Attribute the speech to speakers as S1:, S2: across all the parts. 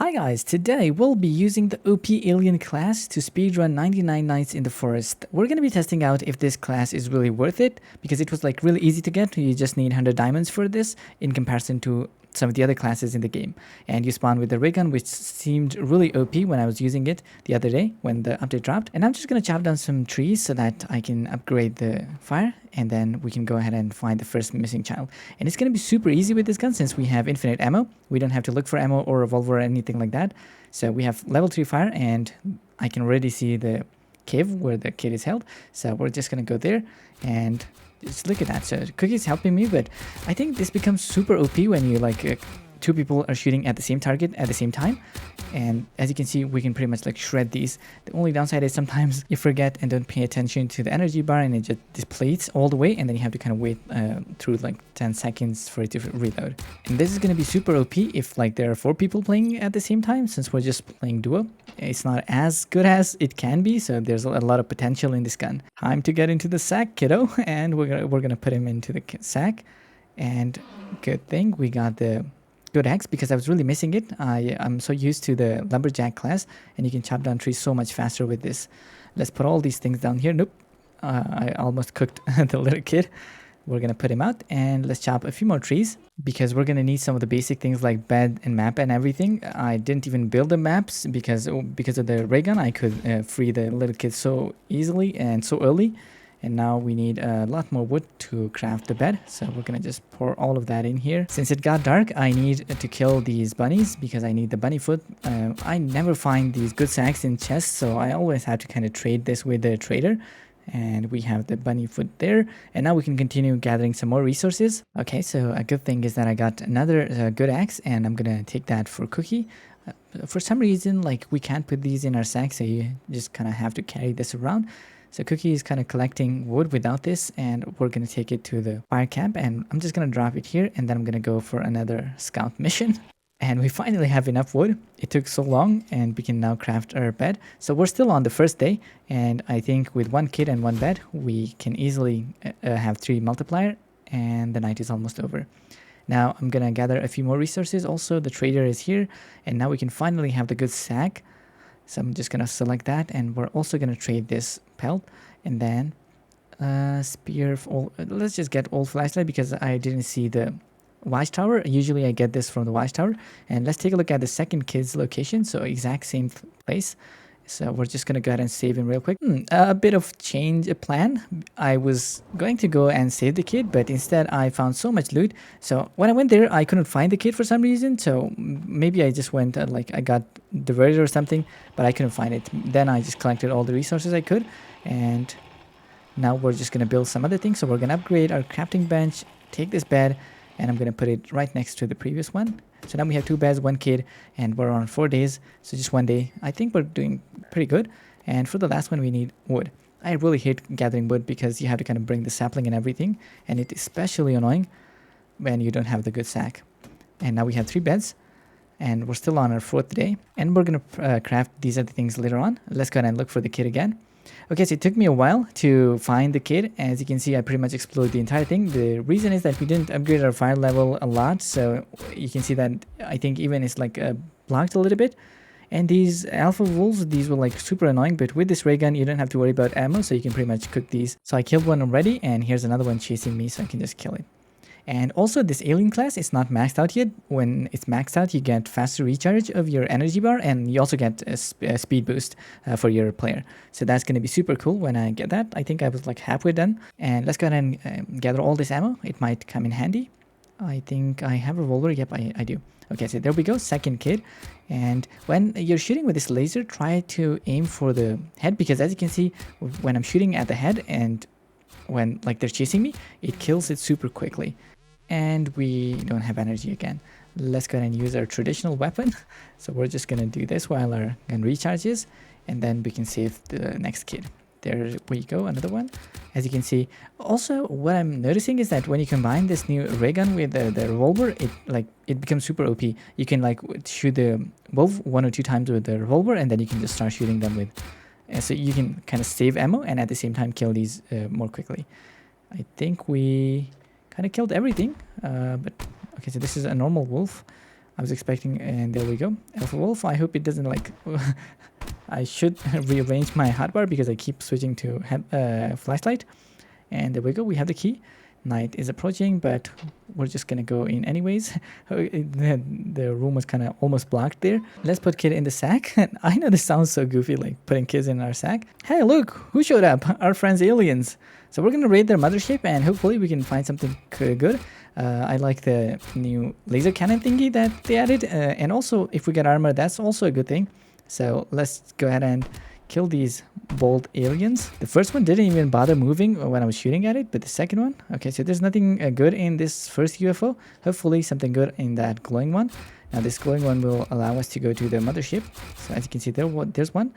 S1: Hi guys, today we'll be using the OP Alien class to speedrun 99 nights in the forest. We're gonna be testing out if this class is really worth it, because it was like really easy to get. You just need 100 diamonds for this in comparison to some of the other classes in the game. And you spawn with the ray gun, which seemed really OP when I was using it the other day when the update dropped. And I'm just gonna chop down some trees so that I can upgrade the fire, and then we can go ahead and find the first missing child. And it's gonna be super easy with this gun since we have infinite ammo. We don't have to look for ammo or revolver or anything like that. So we have level 3 fire, and I can already see the cave where the kid is held. So we're just gonna go there and just look at that. So Cookie's helping me, but I think this becomes super OP when you like two people are shooting at the same target at the same time. And as you can see, we can pretty much like shred these. The only downside is sometimes you forget and don't pay attention to the energy bar, and it just depletes all the way, and then you have to kind of wait through like 10 seconds for it to reload. And this is going to be super OP if like there are 4 people playing at the same time, since we're just playing duo. It's not as good as it can be, so there's a lot of potential in this gun. Time to get into the sack, kiddo, and we're gonna put him into the sack. And good thing we got the good axe, because I was really missing it. I'm so used to the lumberjack class, and you can chop down trees so much faster with this. Let's put all these things down here. Nope, I almost cooked the little kid. We're gonna put him out, and let's chop a few more trees, because we're gonna need some of the basic things like bed and map and everything. I didn't even build the maps because of the ray gun. I could free the little kid so easily and so early. And now we need a lot more wood to craft the bed. So we're gonna just pour all of that in here. Since it got dark, I need to kill these bunnies because I need the bunny foot. I never find these good sacks in chests, so I always have to kind of trade this with the trader. And we have the bunny foot there. And now we can continue gathering some more resources. Okay, so a good thing is that I got another good axe, and I'm gonna take that for Cookie. For some reason, like we can't put these in our sack, so you just kind of have to carry this around. So Cookie is kind of collecting wood without this, and we're going to take it to the fire camp, and I'm just going to drop it here, and then I'm going to go for another scout mission. And we finally have enough wood. It took so long, and we can now craft our bed. So we're still on the first day, and I think with 1 kid and 1 bed, we can easily have 3 multiplier, and the night is almost over. Now I'm going to gather a few more resources. Also, the trader is here, and now we can finally have the good sack. So I'm just going to select that, and we're also going to trade this pelt, and then spear. Let's just get old flashlight because I didn't see the watchtower. Usually I get this from the watchtower. And let's take a look at the second kid's location. So exact same place. So we're just going to go ahead and save him real quick. A bit of change of plan. I was going to go and save the kid, but instead I found so much loot. So when I went there, I couldn't find the kid for some reason. So maybe I just went like I got diverted or something, but I couldn't find it. Then I just collected all the resources I could. And now we're just going to build some other things. So we're going to upgrade our crafting bench, take this bed, and I'm going to put it right next to the previous one. So now we have 2 beds, 1 kid, and we're on 4 days. So just 1 day. I think we're doing pretty good. And for the last one, we need wood. I really hate gathering wood because you have to kind of bring the sapling and everything. And it's especially annoying when you don't have the good sack. And now we have 3 beds. And we're still on our 4th day. And we're going to craft these other things later on. Let's go ahead and look for the kid again. Okay, so it took me a while to find the kid. As you can see, I pretty much explored the entire thing. The reason is that we didn't upgrade our fire level a lot, so you can see that I think even it's like blocked a little bit. And these alpha wolves, these were like super annoying, but with this ray gun, you don't have to worry about ammo, so you can pretty much cook these. So I killed one already, and here's another one chasing me, so I can just kill it. And also this alien class is not maxed out yet. When it's maxed out, you get faster recharge of your energy bar, and you also get a speed boost for your player. So that's going to be super cool when I get that. I think I was like halfway done. And let's go ahead and gather all this ammo. It might come in handy. I think I have a revolver. Yep, I do. Okay, so there we go, second kid. And when you're shooting with this laser, try to aim for the head, because as you can see, when I'm shooting at the head and when like they're chasing me, it kills it super quickly. And we don't have energy again. Let's go ahead and use our traditional weapon. So we're just going to do this while our gun recharges, and then we can save the next kid. There we go, another one. As you can see, also what I'm noticing is that when you combine this new ray gun with the revolver, it becomes super OP. You can like shoot the wolf 1 or 2 times with the revolver, and then you can just start shooting them with. So you can kind of save ammo and at the same time kill these more quickly. I think we kind of killed everything, but okay, so this is a normal wolf. I was expecting, and there we go. Alpha Wolf. I hope it doesn't like. I should rearrange my hotbar because I keep switching to flashlight. And there we go. We have the key. Night is approaching, but we're just gonna go in anyways. The room was kind of almost blocked there. Let's put kid in the sack. I know this sounds so goofy, like putting kids in our sack. Hey, look, who showed up? Our friends aliens. So we're gonna raid their mothership, and hopefully we can find something good. I like the new laser cannon thingy that they added, and also if we get armor, that's also a good thing. So let's go ahead and kill these bold aliens. The first one didn't even bother moving when I was shooting at it, but the second one, okay, so there's nothing good in this first UFO. Hopefully something good in that glowing one. Now this glowing one will allow us to go to the mothership. So as you can see there, there's one.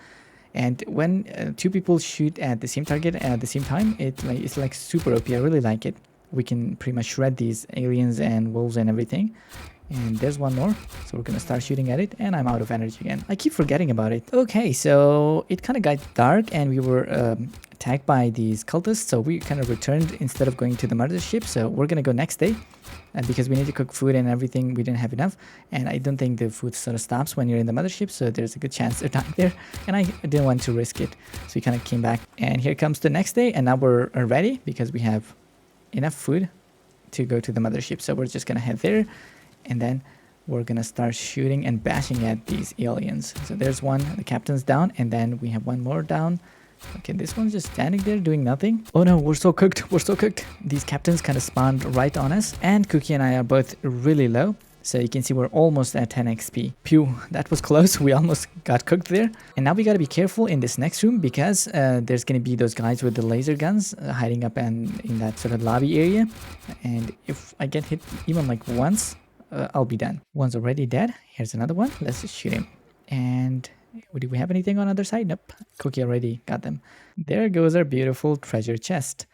S1: And when two people shoot at the same target at the same time, it's like super OP. I really like it. We can pretty much shred these aliens and wolves and everything. And there's one more, so we're gonna start shooting at it, and I'm out of energy again. I keep forgetting about it. Okay, so it kind of got dark and we were attacked by these cultists, so we kind of returned instead of going to the mothership. So we're gonna go next day, and because we need to cook food and everything, we didn't have enough, and I don't think the food sort of stops when you're in the mothership, so there's a good chance they're dying there, and I didn't want to risk it, so we kind of came back. And here comes the next day, and now we're ready because we have enough food to go to the mothership. So we're just gonna head there, and then we're gonna start shooting and bashing at these aliens. So there's one, the captain's down, and then we have one more down. Okay, this one's just standing there doing nothing. Oh no, we're so cooked, we're so cooked. These captains kind of spawned right on us, and Cookie and I are both really low. So you can see we're almost at 10 XP. Pew, that was close. We almost got cooked there. And now we gotta be careful in this next room because there's gonna be those guys with the laser guns hiding up and in that sort of lobby area. And if I get hit even like once, I'll be done. One's already dead. Here's another one. Let's just shoot him. And do we have anything on the other side? Nope. Cookie already got them. There goes our beautiful treasure chest.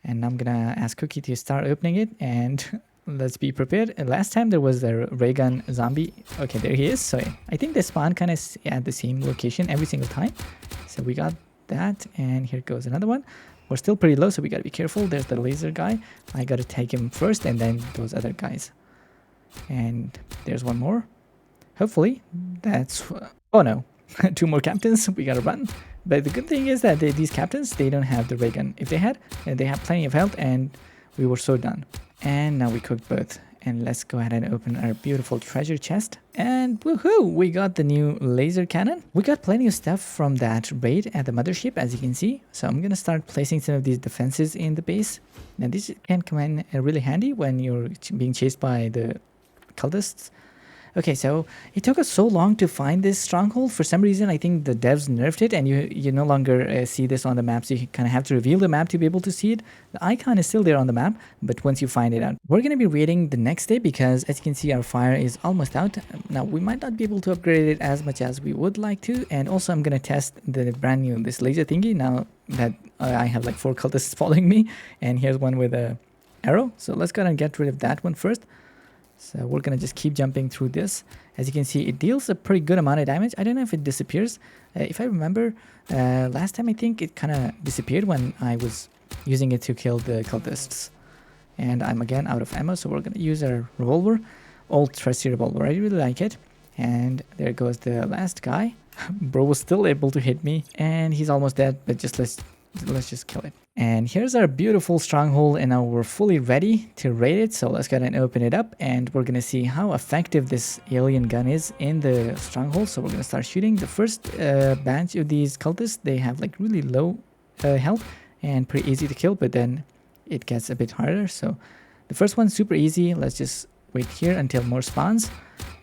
S1: And I'm gonna ask Cookie to start opening it, and let's be prepared. Last time there was a ray gun zombie. Okay, there he is. So I think they spawn kind of at the same location every single time. So we got that, and here goes another one. We're still pretty low, so we gotta be careful. There's the laser guy. I gotta take him first, and then those other guys. And there's one more. Hopefully that's oh no. Two more captains. We gotta run. But the good thing is that these captains, they don't have the ray gun. If they had, they have plenty of health, and we were so done. And now we cooked both. And let's go ahead and open our beautiful treasure chest. And woohoo, we got the new laser cannon. We got plenty of stuff from that raid at the mothership, as you can see. So I'm gonna start placing some of these defenses in the base. Now this can come in really handy when you're being chased by the cultists. Okay, so it took us so long to find this stronghold. For some reason, I think the devs nerfed it, and you no longer see this on the map, so you kind of have to reveal the map to be able to see it. The icon is still there on the map, but once you find it out. We're going to be raiding the next day because, as you can see, our fire is almost out. Now, we might not be able to upgrade it as much as we would like to, and also I'm going to test the brand new, this laser thingy, now that I have like 4 cultists following me, and here's one with a arrow. So let's go ahead and get rid of that one first. So we're gonna just keep jumping through this. As you can see, it deals a pretty good amount of damage. I don't know if it disappears. If I remember, last time I think it kind of disappeared when I was using it to kill the cultists. And I'm again out of ammo, so we're gonna use our revolver. Old trusty revolver, I really like it. And there goes the last guy. Bro was still able to hit me, and he's almost dead, but just let's just kill it. And here's our beautiful stronghold, and now we're fully ready to raid it. So let's go ahead and open it up, and we're gonna see how effective this alien gun is in the stronghold. So we're gonna start shooting. The first batch of these cultists, they have like really low health and pretty easy to kill, but then it gets a bit harder. So the first one's super easy. Let's just wait here until more spawns.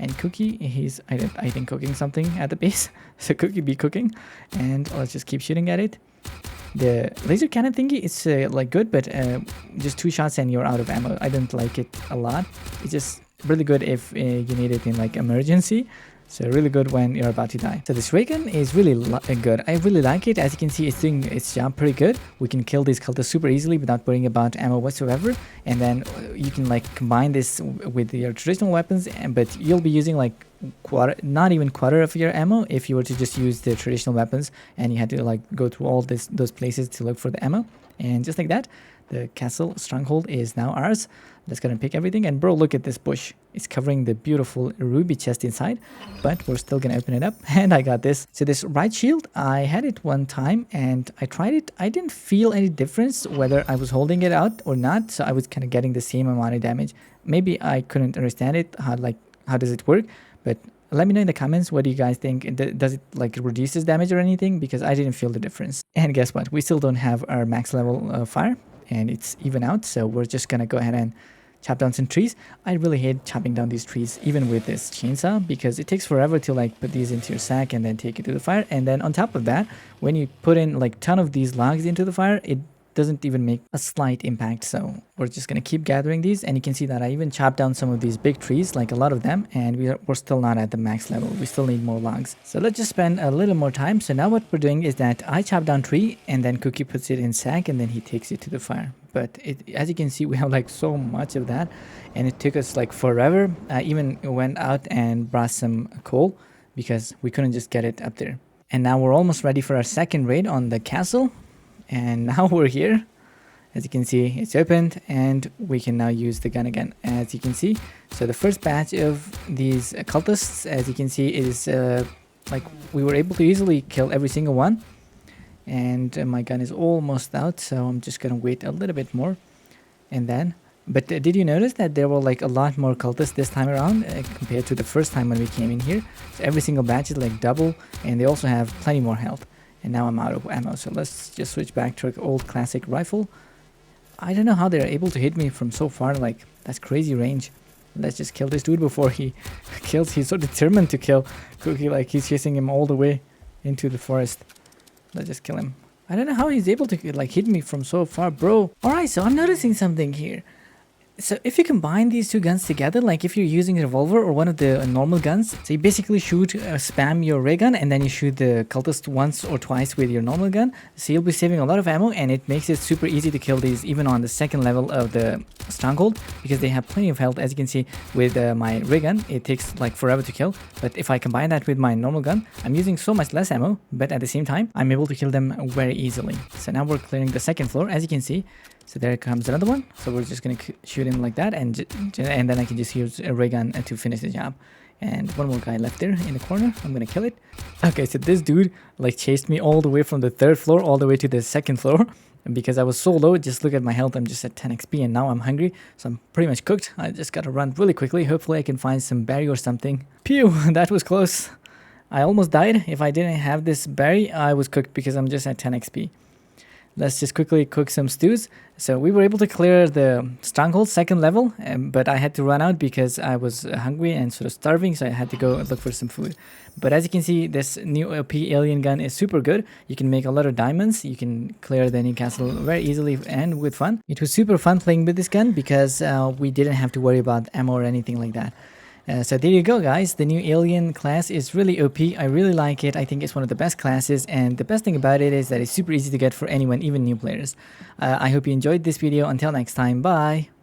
S1: And Cookie, he's I think cooking something at the base. So Cookie be cooking, and let's just keep shooting at it. The laser cannon thingy is like good, but just 2 shots and you're out of ammo. I don't like it a lot. It's just really good if you need it in like emergency. So really good when you're about to die. So this ray gun is really good. I really like it. As you can see, it's doing its job pretty good. We can kill these cultists super easily without worrying about ammo whatsoever. And then you can like combine this with your traditional weapons, but you'll be using like not even quarter of your ammo if you were to just use the traditional weapons and you had to like go through all those places to look for the ammo. And just like that, The castle stronghold is now ours. Let's go and pick everything. And bro, look at this bush. It's covering the beautiful ruby chest inside, but we're still gonna open it up. And I got this. So this right shield, I had it one time and I tried it. I didn't feel any difference whether I was holding it out or not. So I was kind of getting the same amount of damage. Maybe I couldn't understand it. How does it work? But let me know in the comments, what do you guys think? Does it like reduces damage or anything? Because I didn't feel the difference. And guess what? We still don't have our max level fire, and it's even out. So we're just gonna go ahead and chop down some trees. I really hate chopping down these trees, even with this chainsaw, because it takes forever to like put these into your sack and then take it to the fire. And then on top of that, when you put in like ton of these logs into the fire, it doesn't even make a slight impact. So we're just gonna keep gathering these, and you can see that I even chopped down some of these big trees, like a lot of them, and we're still not at the max level. We still need more logs. So let's just spend a little more time. So now what we're doing is that I chop down tree, and then Cookie puts it in sack, and then he takes it to the fire. But as you can see, we have like so much of that, and it took us like forever. I even went out and brought some coal because we couldn't just get it up there. And now we're almost ready for our second raid on the castle. And now we're here. As you can see, it's opened, and we can now use the gun again, as you can see. So the first batch of these cultists, as you can see, is like we were able to easily kill every single one. And my gun is almost out, so I'm just gonna wait a little bit more. And then, but did you notice that there were like a lot more cultists this time around compared to the first time when we came in here? So every single batch is like double, and they also have plenty more health. And now I'm out of ammo, so let's just switch back to our old classic rifle. I don't know how they're able to hit me from so far, like that's crazy range. Let's just kill this dude before he kills. He's so determined to kill Cookie, like he's chasing him all the way into the forest. Let's just kill him. I don't know how he's able to like hit me from so far, bro. Alright, so I'm noticing something here. So if you combine these two guns together, like if you're using a revolver or one of the normal guns, so you basically shoot, spam your ray gun, and then you shoot the cultist once or twice with your normal gun. So you'll be saving a lot of ammo, and it makes it super easy to kill these even on the second level of the stronghold, because they have plenty of health. As you can see with my ray gun, it takes like forever to kill. But if I combine that with my normal gun, I'm using so much less ammo, but at the same time, I'm able to kill them very easily. So now we're clearing the second floor, as you can see. So there comes another one. So we're just gonna shoot him like that, and then I can just use a ray gun to finish the job. And one more guy left there in the corner. I'm gonna kill it. Okay, so this dude like chased me all the way from the third floor all the way to the second floor. And because I was so low, just look at my health. I'm just at 10 XP, and now I'm hungry, so I'm pretty much cooked. I just gotta run really quickly. Hopefully I can find some berry or something. Pew, that was close. I almost died. If I didn't have this berry, I was cooked because I'm just at 10 XP. Let's just quickly cook some stews. So we were able to clear the stronghold second level, but I had to run out because I was hungry and sort of starving, so I had to go look for some food. But as you can see, this new OP alien gun is super good. You can make a lot of diamonds. You can clear the new castle very easily and with fun. It was super fun playing with this gun because we didn't have to worry about ammo or anything like that. So there you go, guys. The new alien class is really OP. I really like it. I think it's one of the best classes, and the best thing about it is that it's super easy to get for anyone, even new players. I hope you enjoyed this video. Until next time, bye!